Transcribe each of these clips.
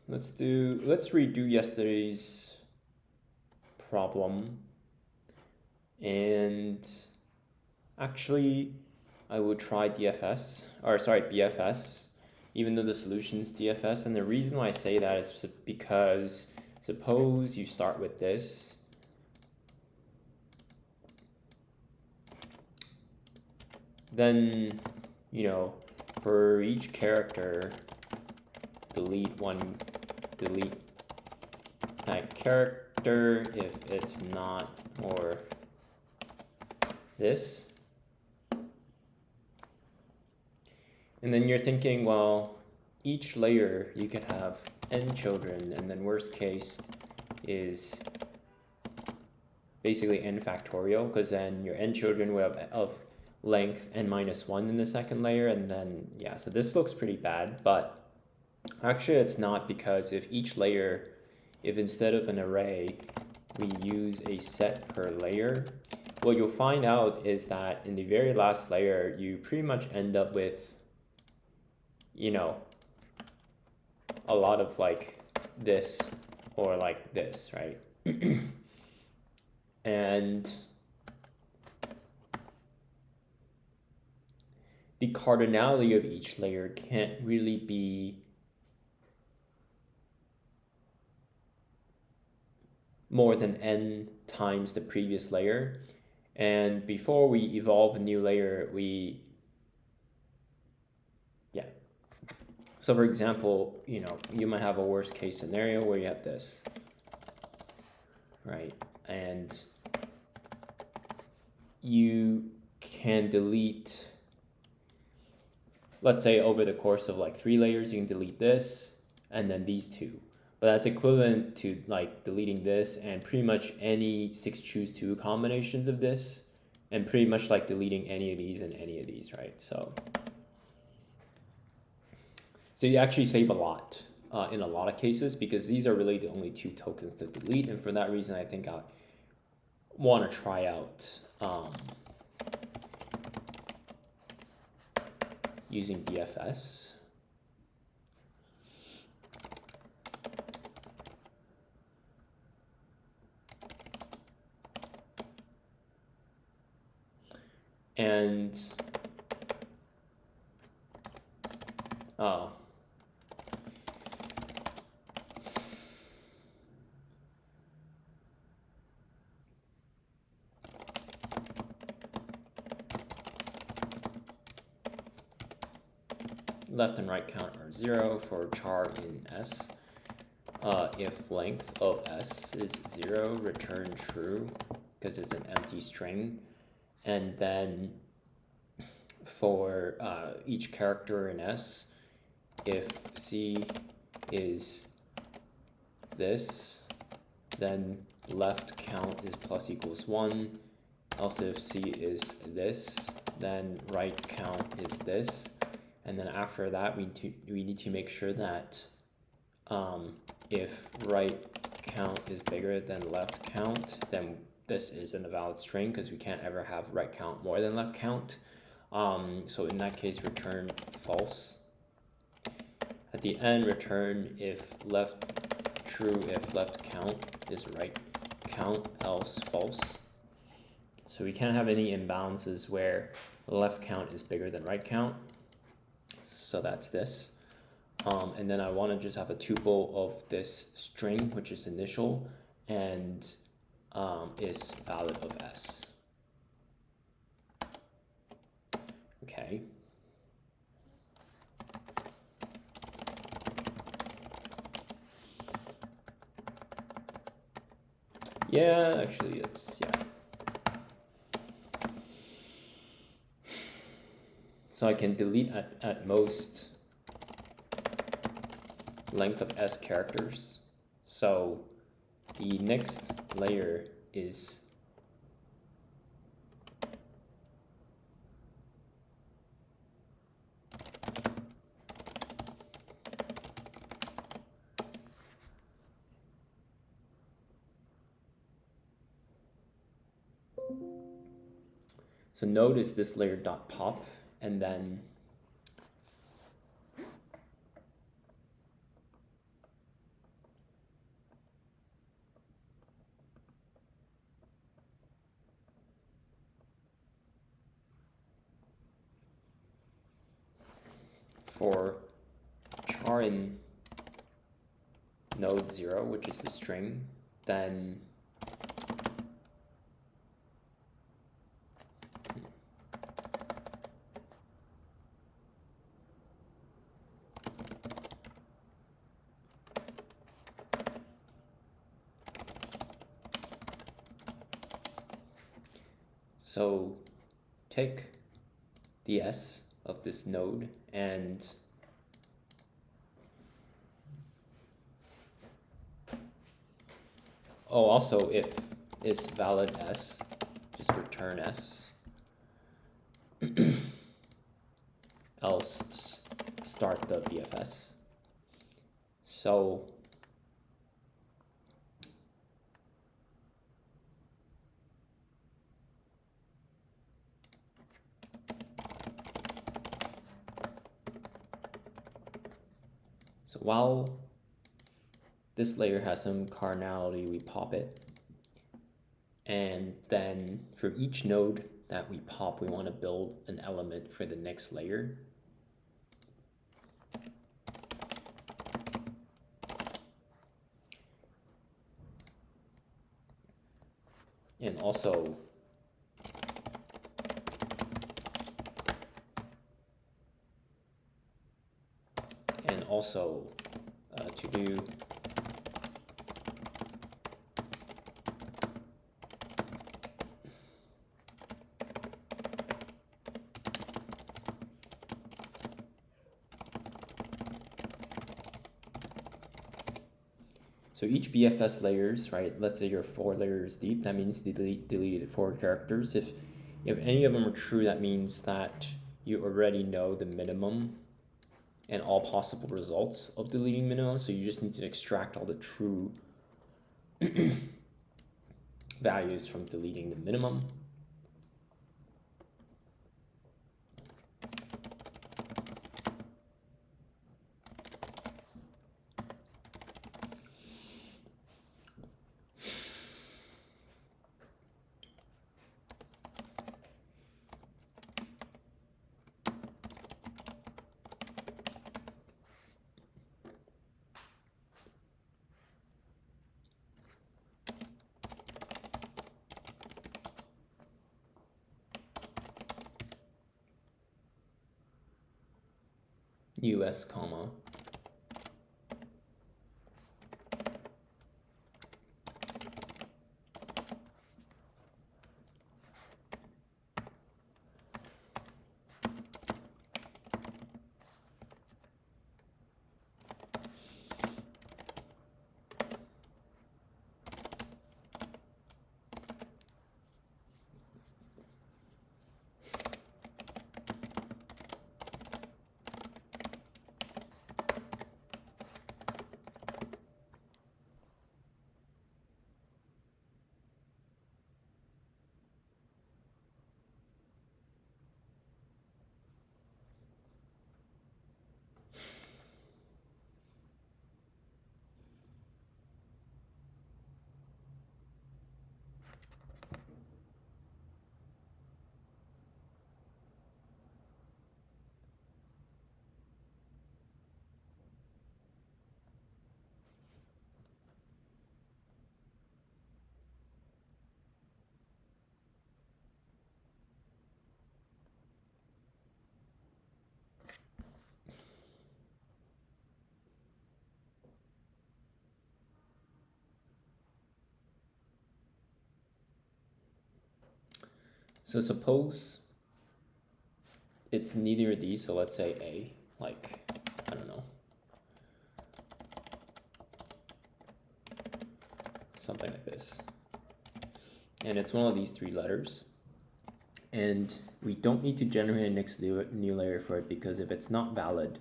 let's redo yesterday's problem. And actually, I would try BFS, even though the solution is DFS. And the reason why I say that is because suppose you start with this. Then, for each character, delete that character if it's not or this. And then you're thinking, well, each layer you could have n children, and then worst case is basically n factorial, because then your n children would have of length n minus 1 in the second layer, and then yeah, so this looks pretty bad. But actually it's not, because if instead of an array we use a set per layer, what you'll find out is that in the very last layer you pretty much end up with a lot of like this or like this, right? And the cardinality of each layer can't really be more than n times the previous layer. And before we evolve a new layer, so for example, you might have a worst case scenario where you have this, right? And you can delete, let's say over the course of like 3 layers, you can delete this and then these two. But that's equivalent to like deleting this and pretty much any 6 choose 2 combinations of this, and pretty much like deleting any of these and any of these, right? So you actually save a lot in a lot of cases, because these are really the only 2 tokens to delete. And for that reason, I think I want to try out using BFS. And left and right count are 0 for char in S. If length of S is 0, return true, because it's an empty string. And then for each character in S, if C is this, then left count is plus equals 1. Else if C is this, then right count is this. And then after that, we need to make sure that if right count is bigger than left count, then this isn't a valid string, because we can't ever have right count more than left count. So in that case, return false. At the end, return if left true if left count is right count, else false. So we can't have any imbalances where left count is bigger than right count. So that's this. And then I want to just have a tuple of this string, which is initial, and is valid of S. Okay. Yeah, actually it's, yeah. So I can delete at most length of S characters. So the next layer is so notice this layer dot pop, and then for char in node 0, which is the string, then so take the S of this node and also if is valid S, just return S. Else start the BFS. So while this layer has some cardinality, we pop it. And then for each node that we pop, we want to build an element for the next layer. And also to do so each BFS layers, right? Let's say you're 4 layers deep. That means deleted 4 characters. If any of them are true, that means that you already know the minimum and all possible results of deleting minimum. So you just need to extract all the true values from deleting the minimum. US, comma. So suppose it's neither of these, so let's say A, like, I don't know, something like this. And it's one of these 3 letters. And we don't need to generate a next new layer for it, because if it's not valid,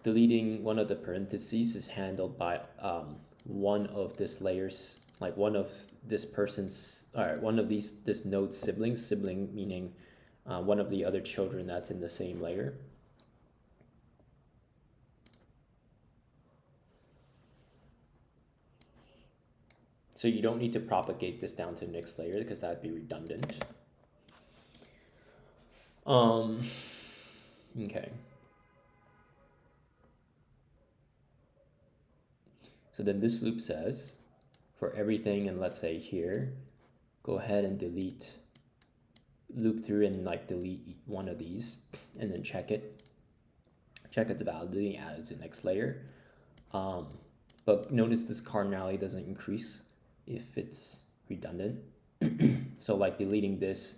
deleting one of the parentheses is handled by one of this layer's, like one of this person's, one of this node's siblings, sibling meaning one of the other children that's in the same layer. So you don't need to propagate this down to the next layer because that'd be redundant. Okay. So then this loop says for everything, and let's say here, go ahead and loop through and like delete one of these, and then check its validity, add it to the next layer. But notice this cardinality doesn't increase if it's redundant. So like deleting this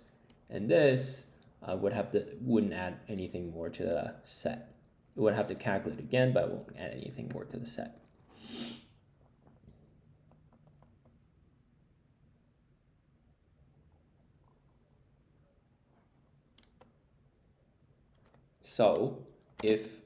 and this wouldn't add anything more to the set. It would have to calculate again, but it won't add anything more to the set. So if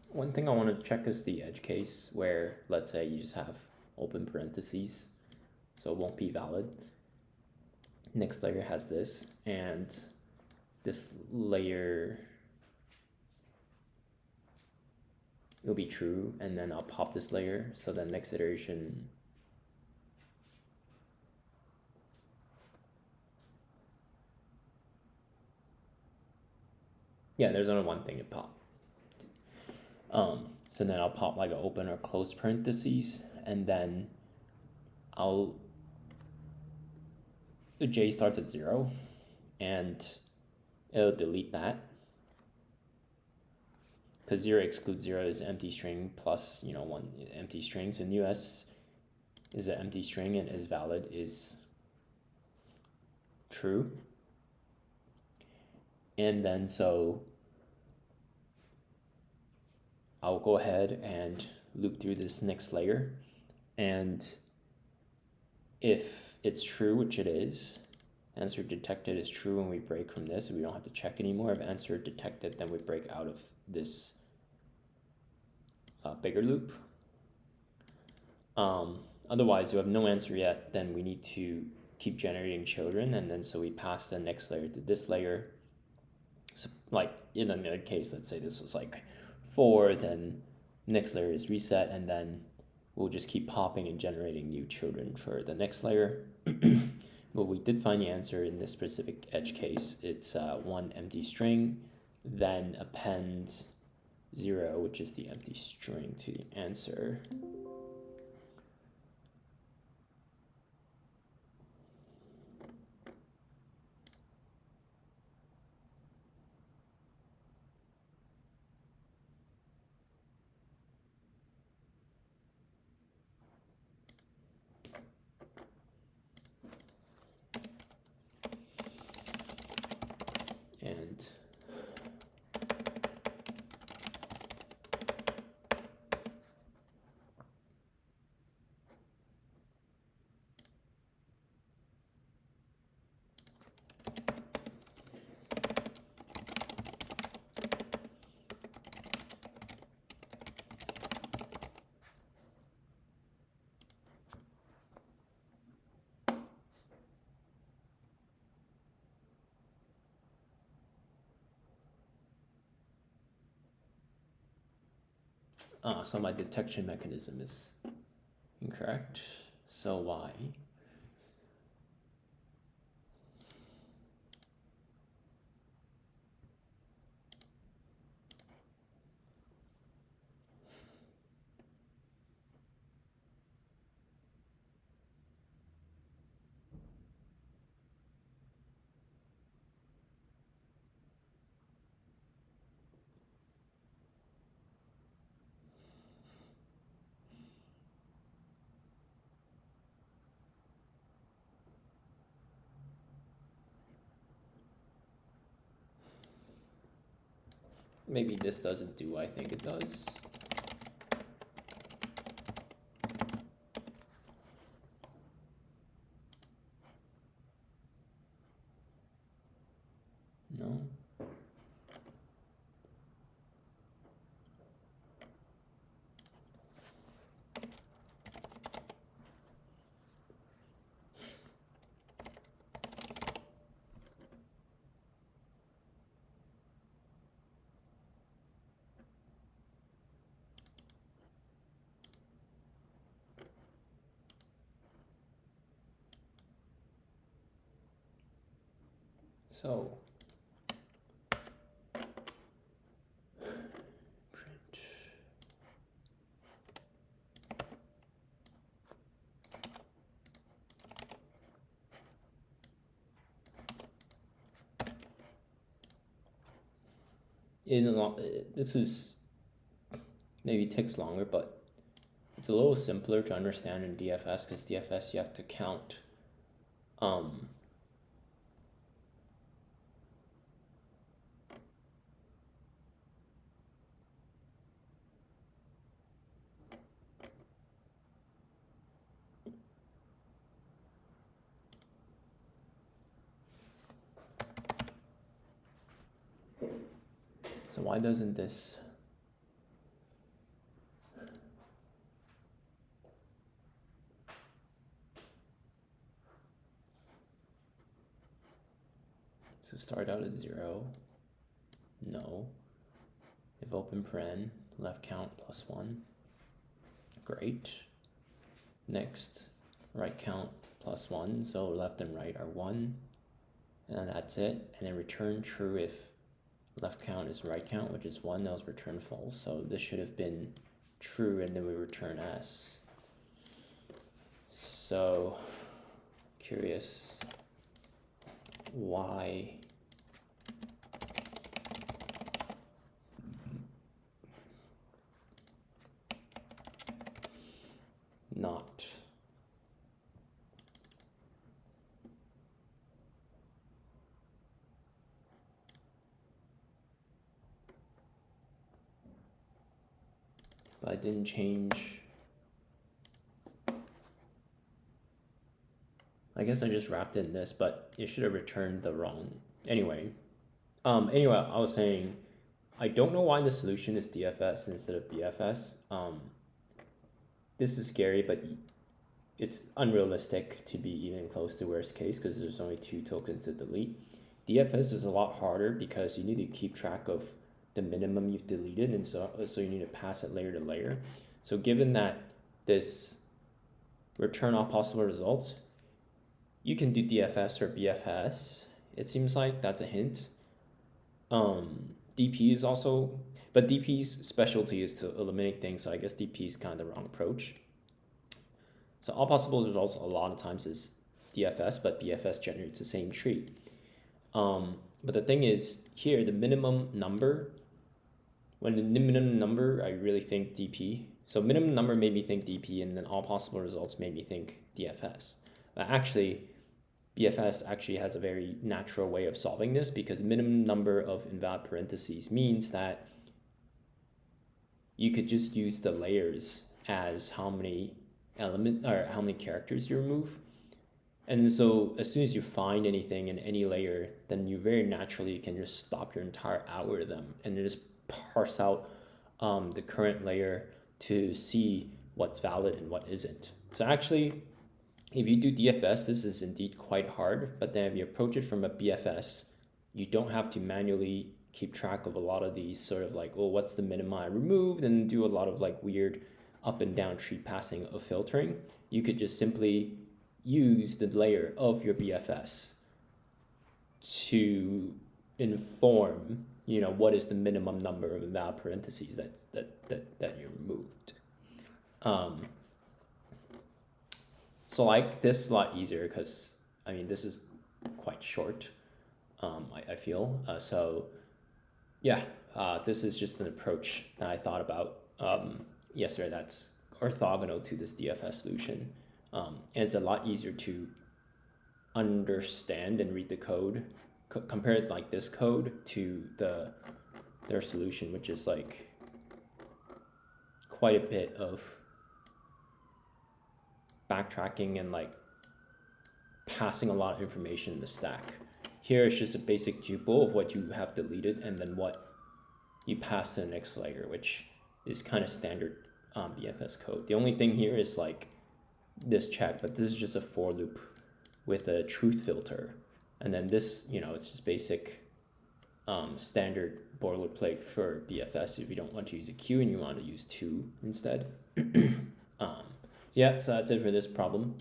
one thing I want to check is the edge case where, let's say, you just have open parentheses, so it won't be valid. Next layer has this, and this layer will be true, and then I'll pop this layer, so the next iteration yeah, there's only one thing to pop. So then I'll pop like an open or close parentheses, and then the J starts at 0, and it'll delete that, because 0 excludes 0 is empty string plus, one empty string. So new S is an empty string and is valid is true. And then so I'll go ahead and loop through this next layer, and if it's true, which it is, answer detected is true when we break from this, we don't have to check anymore. If answer detected, then we break out of this bigger loop. Otherwise, you have no answer yet, then we need to keep generating children, and then so we pass the next layer to this layer. So like in another case, let's say this was like 4, then next layer is reset, and then we'll just keep popping and generating new children for the next layer. But we did find the answer in this specific edge case. It's one empty string, then append 0, which is the empty string, to the answer. And So my detection mechanism is incorrect. So why? Maybe this doesn't do what I think it does. No. So print. This is maybe takes longer, but it's a little simpler to understand in DFS because DFS you have to count so why doesn't this so start out at 0? No. If open paren, left count +1. Great. Next, right count +1, so left and right are 1. And that's it. And then return true if left count is right count, which is 1, else return false. So this should have been true, and then we return S. So, curious why not. But I didn't change. I guess I just wrapped in this, but it should have returned the wrong. Anyway, I was saying, I don't know why the solution is DFS instead of BFS. This is scary, but it's unrealistic to be even close to worst case because there's only 2 tokens to delete. DFS is a lot harder because you need to keep track of the minimum you've deleted, and so you need to pass it layer to layer. So given that this return all possible results, you can do DFS or BFS. It seems like that's a hint. DP is also, but DP's specialty is to eliminate things, so I guess DP is kind of the wrong approach. So all possible results a lot of times is DFS, but BFS generates the same tree. But the thing is, here, the minimum number, when the minimum number, I really think DP. So minimum number made me think DP, and then all possible results made me think DFS. But actually, BFS actually has a very natural way of solving this because minimum number of invalid parentheses means that you could just use the layers as how many how many characters you remove. And so as soon as you find anything in any layer, then you very naturally can just stop your entire algorithm and just parse out the current layer to see what's valid and what isn't. So actually, if you do DFS, this is indeed quite hard, but then if you approach it from a BFS, you don't have to manually keep track of a lot of these sort of like, well, what's the minimum I removed, and do a lot of like weird up and down tree passing of filtering, you could just simply use the layer of your BFS to inform, what is the minimum number of invalid parentheses that you removed. So like this is a lot easier because this is quite short. I feel so. Yeah, this is just an approach that I thought about yesterday that's orthogonal to this DFS solution, and it's a lot easier to understand and read the code compared like this code to their solution, which is like quite a bit of backtracking and like passing a lot of information in the stack. Here it's just a basic tuple of what you have deleted and then what you pass to the next layer, which is kind of standard BFS code. The only thing here is like this check, but this is just a for loop with a truth filter. And then this, it's just basic standard boilerplate for BFS if you don't want to use a queue and you want to use 2 instead. Yeah, so that's it for this problem.